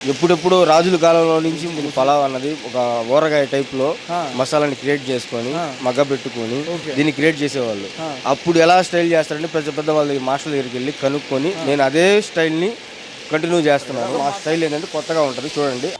ఎప్పుడెప్పుడు రాజుల కాలంలో నుంచి పలావ్ అన్నది ఒక ఊరగాయ టైప్లో మసాలాని క్రియేట్ చేసుకొని మగ్గబెట్టుకొని దీన్ని క్రియేట్ చేసేవాళ్ళు. అప్పుడు ఎలా స్టైల్ చేస్తారంటే పెద్ద పెద్ద వాళ్ళ మాస్టర్ దగ్గరికి వెళ్ళి కనుక్కొని నేను అదే స్టైల్ని కంటిన్యూ చేస్తున్నాను. మా స్టైల్ ఏంటంటే కొత్తగా ఉంటుంది, చూడండి.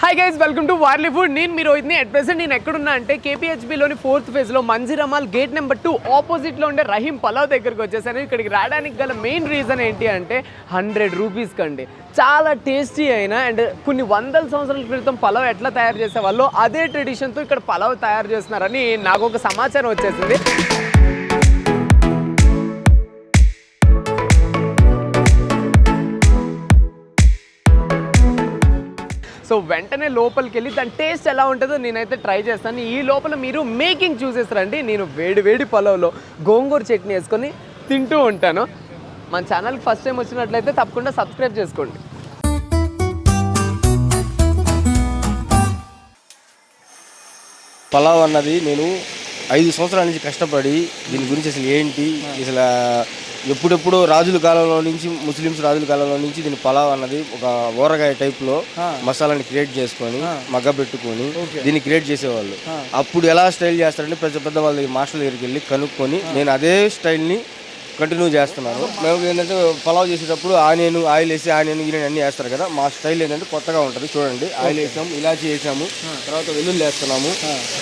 Hi guys, welcome to Warli food. నేను మీ రోహిత్ని. అట్ ప్రెసెంట్ నేను ఎక్కడున్నా అంటే కేపీహెచ్బీలోని 4th ఫేజ్లో మంజిరామాల్ గేట్ నెంబర్ 2 ఆపోజిట్లో ఉండే రహీం పలావ్ దగ్గరికి వచ్చేసాను. ఇక్కడికి రావడానికి గల మెయిన్ రీజన్ ఏంటి అంటే 100 రూపీస్ కండి చాలా టేస్టీ అయినా అండ్ కొన్ని వందల సంవత్సరాల క్రితం పలావ్ ఎట్లా తయారు చేసేవాళ్ళు అదే ట్రెడిషన్తో ఇక్కడ పలావ్ తయారు చేస్తున్నారని నాకు ఒక సమాచారం వచ్చేసింది. సో వెంటనే లోపలికి వెళ్ళి దాని టేస్ట్ ఎలా ఉంటుందో నేనైతే ట్రై చేస్తాను. ఈ లోపల మీరు మేకింగ్ చూసేస్తారండి. నేను వేడి పలావ్లో గోంగూర చట్నీ వేసుకొని తింటూ ఉంటాను. మన ఛానల్కి ఫస్ట్ టైం వచ్చినట్లయితే తప్పకుండా సబ్స్క్రైబ్ చేసుకోండి. పలావ్ అన్నది నేను 5 సంవత్సరాల నుంచి కష్టపడి దీని గురించి అసలు ఏంటి, అసలు ఎప్పుడెప్పుడు రాజుల కాలంలో నుంచి ముస్లిమ్స్ రాజుల కాలంలో నుంచి దీని పలావ్ అన్నది ఒక ఊరగాయ టైప్లో మసాలాని క్రియేట్ చేసుకొని మగ్గబెట్టుకొని దీన్ని క్రియేట్ చేసేవాళ్ళు. అప్పుడు ఎలా స్టైల్ చేస్తారంటే పెద్ద పెద్ద వాళ్ళ మాస్టర్ దగ్గరికి వెళ్ళి కనుక్కొని నేను అదే స్టైల్ని కంటిన్యూ చేస్తున్నాను. మేము ఏంటంటే పలావ్ చేసేటప్పుడు ఆయిల్ వేసి ఆనియన్ అన్నీ వేస్తారు కదా. మా స్టైల్ ఏంటంటే కొత్తగా ఉంటుంది, చూడండి. ఆయిల్ వేసాము, ఇలాచీ వేసాము, తర్వాత వెల్లుల్లి వేస్తున్నాము.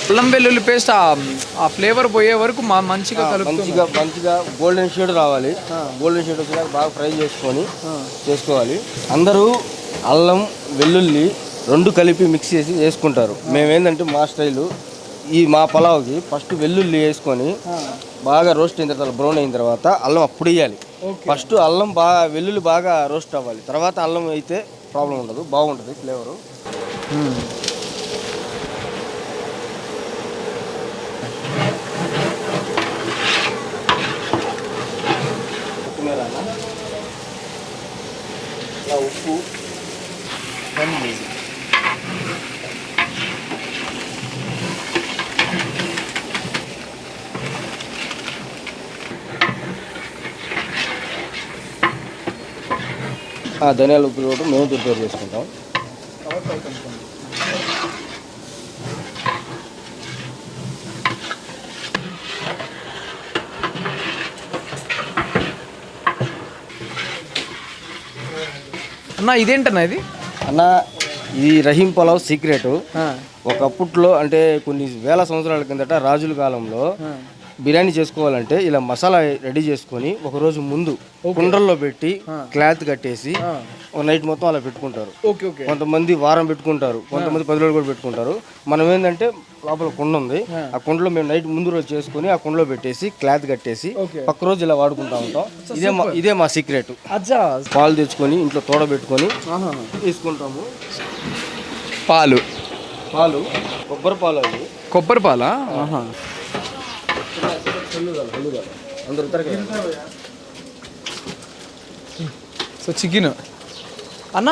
అల్లం వెల్లుల్లి పేస్ట్ ఆ ఫ్లేవర్ పోయే వరకు మంచిగా గోల్డెన్ షేడ్ రావాలి. గోల్డెన్ షేడ్ వచ్చేదాకా బాగా ఫ్రై చేసుకోవాలి. అందరూ అల్లం వెల్లుల్లి 2 కలిపి మిక్స్ చేసి వేసుకుంటారు. మేమేంటంటే మా స్టైలు మా పలావ్కి ఫస్ట్ వెల్లుల్లి వేసుకొని బాగా రోస్ట్ అయిన తర్వాత బ్రౌన్ అయిన తర్వాత అల్లం అప్పుడు వేయాలి. ఫస్ట్ అల్లం వెల్లుల్లి బాగా రోస్ట్ అవ్వాలి, తర్వాత అల్లం అయితే ప్రాబ్లం ఉండదు, బాగుంటుంది ఫ్లేవరు. ఉప్పు ధనియాల ఉప్పు కూడా మేము ప్రిపేర్ చేసుకుంటాం. అన్న ఇదేంటన్నా ఇది? అన్న ఇది రహీం పలావ్ సీక్రెట్. ఒకప్పట్లో అంటే కొన్ని వేల సంవత్సరాల కిందట రాజుల కాలంలో బిర్యానీ చేసుకోవాలంటే ఇలా మసాలా రెడీ చేసుకొని ఒకరోజు ముందు కుండల్లో పెట్టి క్లాత్ కట్టేసి ఒక నైట్ మొత్తం అలా పెట్టుకుంటారు. కొంతమంది వారం పెట్టుకుంటారు, కొంతమంది 10 రోజులు కూడా పెట్టుకుంటారు. మనం ఏంటంటే లోపల కుండ ఉంది, ఆ కుండలో మేము నైట్ ముందు రోజు చేసుకుని ఆ కుండలో పెట్టేసి క్లాత్ కట్టేసి పక్క రోజు ఇలా వాడుకుంటా ఉంటాం. ఇదే మా సీక్రెట్. పాలు తెచ్చుకొని ఇంట్లో తోడబెట్టుకొని తీసుకుంటాము. పాలు కొబ్బరి పాలు, అవి కొబ్బరి పాలా? సో చికెన్ అన్న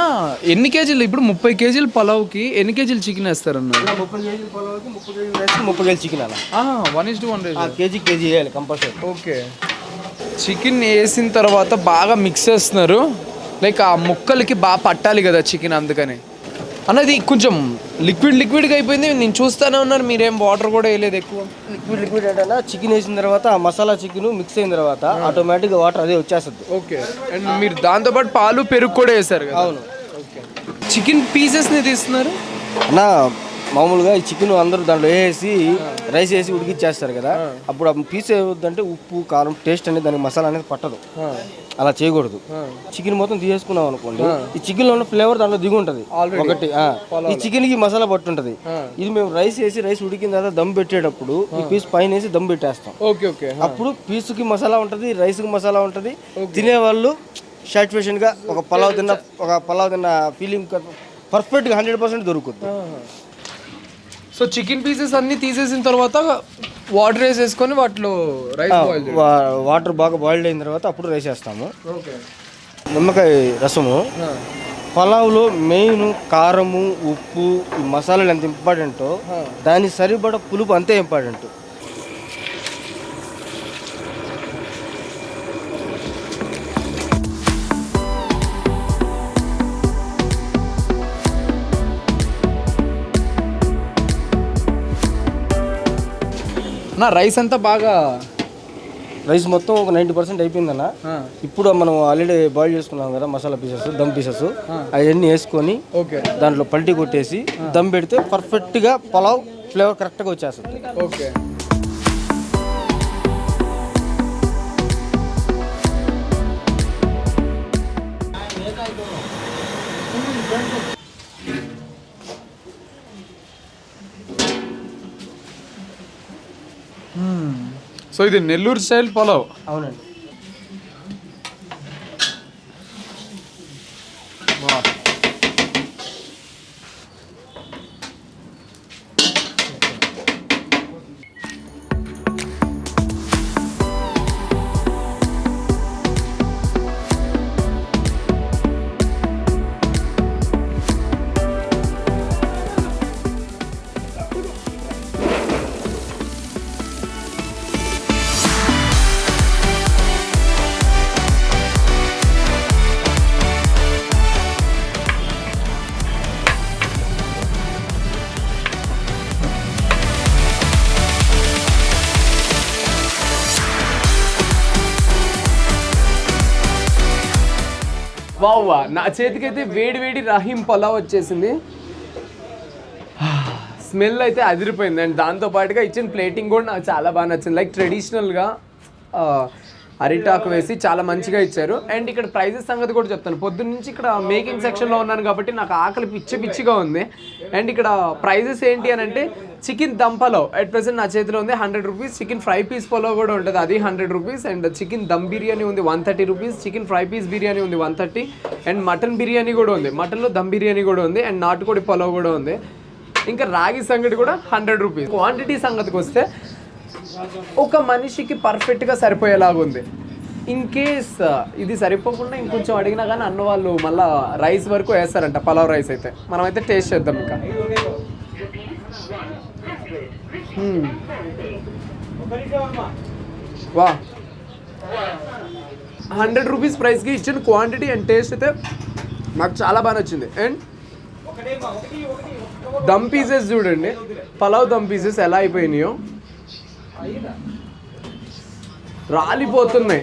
ఎన్ని కేజీలు? ఇప్పుడు 30 కేజీల పలావ్కి ఎన్ని కేజీలు చికెన్ వేస్తారన్న? 30 కేజీల పలావ్కి 30 కేజీలు వేస్తే 30 కేజీలు చికెన్ అన్న. 1:1 కేజీ వేయాలి కంపల్సరీ. ఓకే, చికెన్ వేసిన తర్వాత బాగా మిక్స్ చేస్తున్నారు. లైక్ ఆ ముక్కలకి బాగా పట్టాలి కదా చికెన్, అందుకని అన్నది కొంచెం లిక్విడ్గా అయిపోయింది. నేను చూస్తూనే ఉన్నాను, మీరేం వాటర్ కూడా వేయలేదు ఎక్కువ. లిక్విడ్ అంటే చికెన్ వేసిన తర్వాత ఆ మసాలా చికెన్ మిక్స్ అయిన తర్వాత ఆటోమేటిక్గా వాటర్ అదే వచ్చేస్తుంది. ఓకే, అండ్ మీరు దాంతోపాటు పాలు పెరుగు కూడా వేసారు కదా? అవును. ఓకే, చికెన్ పీసెస్ని తీస్తున్నారు అన్నా. మామూలుగా ఈ చికెన్ అందరూ దాంట్లో వేసి రైస్ వేసి ఉడికిచ్చేస్తారు కదా. అప్పుడు ఆ పీస్ ఏమవుతుందంటే ఉప్పు కారం టేస్ట్ అనేది దానికి మసాలా అనేది పట్టదు. అలా చేయకూడదు. చికెన్ మొత్తం తీసేసుకున్నాం అనుకోండి, ఈ చికెన్ లో ఉన్న ఫ్లేవర్ దాంట్లో దిగి ఉంటది. ఒకటి ఈ చికెన్ కి మసాలా పట్టుంటది. ఇది మేము రైస్ ఉడికిన తర్వాత దమ్ పెట్టేటప్పుడు ఈ పీస్ పైన వేసి దమ్ పెట్టేస్తాం. అప్పుడు పీస్ కి మసాలా ఉంటది, రైస్ కి మసాలా ఉంటది. తినేవాళ్ళు సాటిస్ఫాక్షన్ గా ఒక పలావ్ తిన్న ఫీలింగ్ పర్ఫెక్ట్ గా 100% దొరుకుతుంది. సో చికెన్ పీసెస్ అన్ని తీసేసిన తర్వాత వాటర్ వేసేసుకొని వాటిలో రైస్ వాటర్ బాగా బాయిల్డ్ అయిన తర్వాత అప్పుడు రైస్ వేస్తాము. నిమ్మకాయ రసము పలావ్లో మెయిన్ కారము, ఉప్పు, ఈ మసాలాలు ఎంత ఇంపార్టెంటో దాని సరిపడ పులుపు అంతే ఇంపార్టెంట్. నా రైస్ అంతా బాగా రైస్ మొత్తం ఒక 90% అయిపోయిందన్న. ఇప్పుడు మనం ఆల్రెడీ బాయిల్ చేసుకున్నాం కదా మసాలా పీసెస్, దమ్ పీసెస్, అవన్నీ వేసుకొని ఓకే దాంట్లో పల్టీ కొట్టేసి దమ్ పెడితే పర్ఫెక్ట్గా పలావ్ ఫ్లేవర్ కరెక్ట్గా వచ్చేస్తుంది. ఓకే సో ఇది నెల్లూరు స్టైల్ పలావ్. అవునండి. వావ్, నా చేతికైతే వేడి వేడి రహీం పలావ్ వచ్చేసింది. స్మెల్ అయితే అదిరిపోయింది. అండ్ దాంతోపాటుగా ఇచ్చిన ప్లేటింగ్ కూడా నాకు చాలా బాగా నచ్చింది. లైక్ ట్రెడిషనల్గా అరిటాకు వేసి చాలా మంచిగా ఇచ్చారు. అండ్ ఇక్కడ ప్రైజెస్ సంగతి కూడా చెప్తాను. పొద్దున్న నుంచి ఇక్కడ మేకింగ్ సెక్షన్లో ఉన్నాను కాబట్టి నాకు ఆకలి పిచ్చిగా ఉంది. అండ్ ఇక్కడ ప్రైజెస్ ఏంటి అని అంటే chicken dum pulao at present నా చేతిలో ఉంది 100 rupees. Chicken fry piece pulao కూడా ఉంటుంది, అది 100 rupees. And chicken dum biryani ఉంది 130 rupees. Chicken fry piece biryani ఉంది 130. అండ్ మటన్ బిర్యానీ కూడా ఉంది, మటన్లో దమ్ బిర్యానీ కూడా ఉంది. అండ్ నాటుకోడి పలావ్ కూడా ఉంది. ఇంకా రాగి సంగటి కూడా 100 రూపీస్. క్వాంటిటీ సంగతికి వస్తే ఒక మనిషికి పర్ఫెక్ట్గా సరిపోయేలాగా ఉంది. ఇన్ కేస్ ఇది సరిపోకుండా ఇంకొంచెం అడిగినా కానీ అన్న వాళ్ళు మళ్ళీ రైస్ వరకు వేస్తారంట, పలావ్ రైస్ అయితే. మనమైతే టేస్ట్ చేద్దాం ఇంకా. వా 100 రూపీస్ ప్రైస్కి ఇచ్చిన క్వాంటిటీ అండ్ టేస్ట్ అయితే నాకు చాలా బాగా నచ్చింది. అండ్ దమ్ పీసెస్ చూడండి, పలావ్ దమ్ పీసెస్ ఎలా అయిపోయినాయో, రాలిపోతున్నాయి.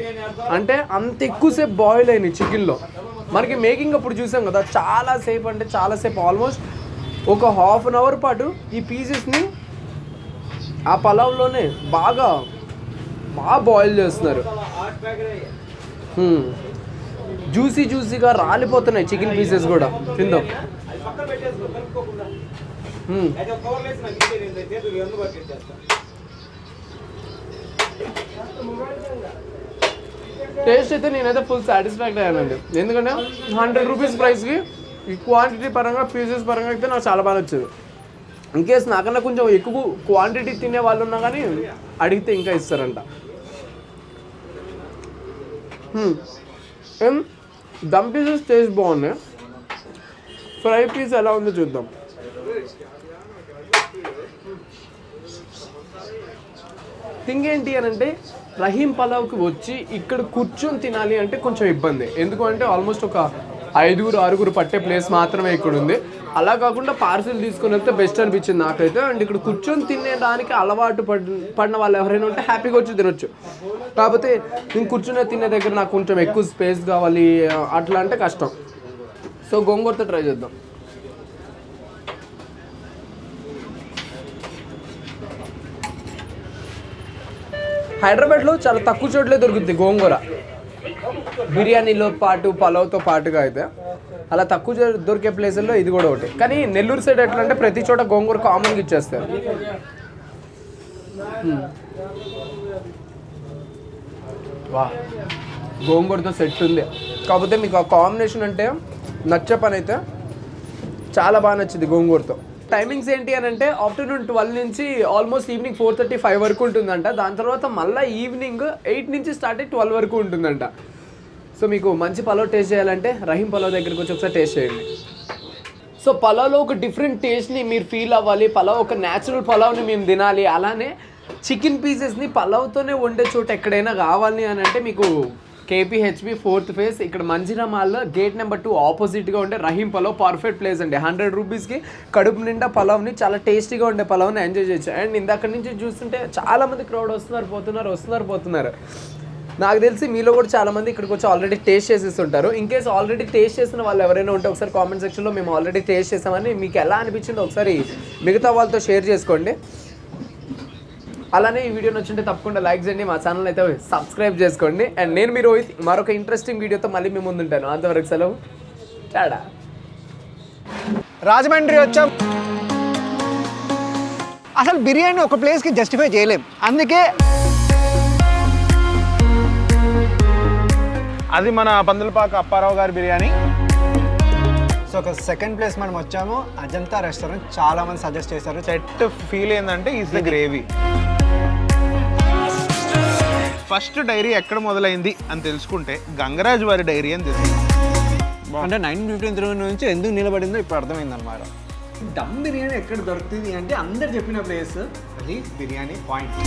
అంటే అంత ఎక్కువసేపు బాయిల్ అయినాయి చికెన్లో. మనకి మేకింగ్ అప్పుడు చూసాం కదా, చాలాసేపు అంటే చాలాసేపు, ఆల్మోస్ట్ ఒక ½ అన్ అవర్ పాటు ఈ పీసెస్ని ఆ పలావ్లోనే బాగా బాయిల్ చేస్తున్నారు. జ్యూసీగా రాలిపోతున్నాయి చికెన్ పీసెస్ కూడా. తిందాం. టేస్ట్ అయితే నేనైతే ఫుల్ సాటిస్ఫాక్ట్ అయ్యానండి. ఎందుకంటే 100 రూపీస్ ప్రైస్కి ఈ క్వాంటిటీ పరంగా, పీసెస్ పరంగా అయితే నాకు చాలా బాగా నచ్చింది. ఇన్కేస్ నాకన్నా కొంచెం ఎక్కువ క్వాంటిటీ తినే వాళ్ళు ఉన్నా కానీ అడిగితే ఇంకా ఇస్తారంట. దమ్ పీసెస్ టేస్ట్ బాగున్నాయి. ఫ్రై పీస్ ఎలా ఉందో చూద్దాం. థింగ్ ఏంటి అని అంటే రహీం పలావ్కి వచ్చి ఇక్కడ కూర్చొని తినాలి అంటే కొంచెం ఇబ్బంది. ఎందుకంటే ఆల్మోస్ట్ ఒక 5-6 పట్టే ప్లేస్ మాత్రమే ఇక్కడ ఉంది. అలా కాకుండా పార్సిల్ తీసుకొని వెళ్తే బెస్ట్ అనిపించింది నాకైతే. అండ్ ఇక్కడ కూర్చొని తినేదానికి అలవాటు పడిన వాళ్ళు ఎవరైనా ఉంటే హ్యాపీగా వచ్చి తినొచ్చు. కాకపోతే నేను కూర్చునే తినే దగ్గర నాకు కొంచెం ఎక్కువ స్పేస్ కావాలి, అట్లా అంటే కష్టం. సో గోంగూరతో ట్రై చేద్దాం. హైదరాబాద్లో చాలా తక్కువ చోట్లే దొరుకుతుంది గోంగూర, బిర్యానీలో పాటు పలావ్తో పాటుగా. అయితే అలా తక్కువ దొరికే ప్లేసుల్లో ఇది కూడా ఒకటి. కానీ నెల్లూరు సైడ్ ఎట్లా అంటే ప్రతి చోట గోంగూర కామన్గా ఇచ్చేస్తారు. వా, గోంగూరతో సెట్ ఉంది. కాకపోతే మీకు ఆ కాంబినేషన్ అంటే నచ్చే పని అయితే చాలా బాగా నచ్చింది గోంగూరతో. టైమింగ్స్ ఏంటి అని అంటే ఆఫ్టర్నూన్ 12 నుంచి ఆల్మోస్ట్ ఈవినింగ్ 4:30, 5 వరకు ఉంటుందంట. దాని తర్వాత మళ్ళీ ఈవినింగ్ 8 నుంచి స్టార్ట్ అయ్యి 12 వరకు ఉంటుందంట. సో మీకు మంచి పలావ్ టేస్ట్ చేయాలంటే రహీం పలావ్ దగ్గరికి వచ్చి ఒకసారి టేస్ట్ చేయండి. సో పలావ్లో ఒక డిఫరెంట్ టేస్ట్ని మీరు ఫీల్ అవ్వాలి, పలావ్ ఒక న్యాచురల్ పలావ్ని మేము తినాలి, అలానే చికెన్ పీసెస్ని పలావ్తోనే వండే చోట ఎక్కడైనా కావాలి అని అంటే మీకు కేపీహెచ్బి 4th ఫేజ్ ఇక్కడ మంజిరా మాల్లో గేట్ నెంబర్ 2 ఆపోజిట్గా ఉండే రహీం పలావ్ పర్ఫెక్ట్ ప్లేస్ అండి. 100 రూపీస్కి కడుపు నిండా పలావ్ని చాలా టేస్టీగా ఉండే పలావ్ని ఎంజాయ్ చేయొచ్చు. అండ్ ఇందాక నుంచి చూస్తుంటే చాలామంది క్రౌడ్ పోతున్నారు. నాకు తెలిసి మీలో కూడా చాలామంది ఇక్కడికి వచ్చి ఆల్రెడీ టేస్ట్ చేసేస్తుంటారు. ఇన్ కేస్ ఆల్రెడీ టేస్ట్ చేసిన వాళ్ళు ఎవరైనా ఉంటే ఒకసారి కామెంట్ సెక్షన్లో మేము ఆల్రెడీ టేస్ట్ చేసామని మీకు ఎలా అనిపించిందో ఒకసారి మిగతా వాళ్ళతో షేర్ చేసుకోండి. అలానే ఈ వీడియో నచ్చుంటే తప్పకుండా లైక్ చేయండి, మా ఛానల్ అయితే సబ్స్క్రైబ్ చేసుకోండి. అండ్ నేను మీరు మరొక ఇంట్రెస్టింగ్ వీడియోతో మళ్ళీ మీ ముందు ఉంటాను. అంతవరకు సెలవు, టాడా. రాజమండ్రి వచ్చాం, అసలు బిర్యానీ ఒక ప్లేస్కి జస్టిఫై చేయలేం, అందుకే అది మన పందులపాక అప్పారావు గారి బిర్యానీ. సో ఒక సెకండ్ ప్లేస్ మనం వచ్చాము, అజంతా రెస్టారెంట్. చాలా మంది సజెస్ట్ చేశారు. సెట్ ఫీల్ ఏంటంటే is the gravy. First dairy ఎక్కడ మొదలైంది అని తెలుసుకుంటే గంగరాజు వారి డైరీ అని తెలుసు. అంటే 1953 నుంచి ఎందుకు నిలబడిందో ఇప్పుడు అర్థమైంది అనమాట. దమ్ బిర్యానీ ఎక్కడ దొరుకుతుంది అంటే అందరు చెప్పిన ప్లేస్ అది బిర్యానీ పాయింట్.